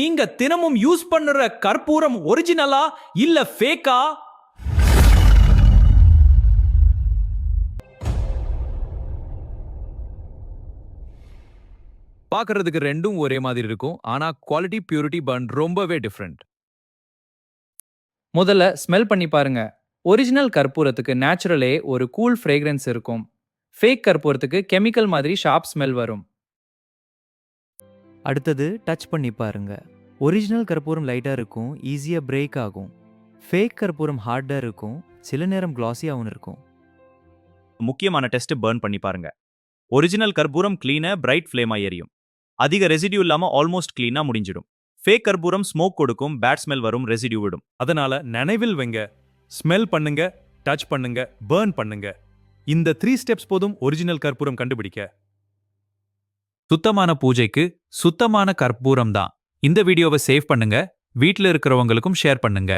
நீங்க தினமும் யூஸ் பண்ணுற கற்பூரம் ஒரிஜினலா இல்ல ஃபேக்கா? பார்க்கறதுக்கு ரெண்டும் ஒரே மாதிரி இருக்கும், ஆனா குவாலிட்டி பியூரிட்டி பர்ன் ரொம்பவே டிஃப்ரெண்ட். முதல்ல ஸ்மெல் பண்ணி பாருங்க. ஒரிஜினல் கற்பூரத்துக்கு நேச்சுரலே ஒரு கூல் ஃப்ரேக்ரன்ஸ் இருக்கும். ஃபேக் கற்பூரத்துக்கு கெமிக்கல் மாதிரி ஷார்ப் ஸ்மெல் வரும். அடுத்தது டச் பண்ணி பாருங்க. ஒரிஜினல் கற்பூரம் லைட்டாக இருக்கும், ஈஸியாக பிரேக் ஆகும். ஃபேக் கற்பூரம் ஹார்டாக இருக்கும், சில நேரம் கிளாஸியாகவும் இருக்கும். முக்கியமான டெஸ்ட் பர்ன் பண்ணி பாருங்க. ஒரிஜினல் கற்பூரம் கிளீனா பிரைட் ஃப்ளேமா எரியும். அதிக ரெசிடியூ இல்லாம ஆல்மோஸ்ட் கிளீனா முடிஞ்சிடும். ஃபேக் கற்பூரம் ஸ்மோக் கொடுக்கும், பேட் ஸ்மெல் வரும், ரெசிடியூ விடும். அதனால நினைவில் வைங்க, ஸ்மெல் பண்ணுங்க, டச் பண்ணுங்க, பர்ன் பண்ணுங்க. இந்த 3 ஸ்டெப்ஸ் போதும் ஒரிஜினல் கற்பூரம் கண்டுபிடிக்க. சுத்தமான பூஜைக்கு சுத்தமான கற்பூரம் தான். இந்த வீடியோவை சேவ் பண்ணுங்க, வீட்ல இருக்கிறவங்களுக்கும் ஷேர் பண்ணுங்க.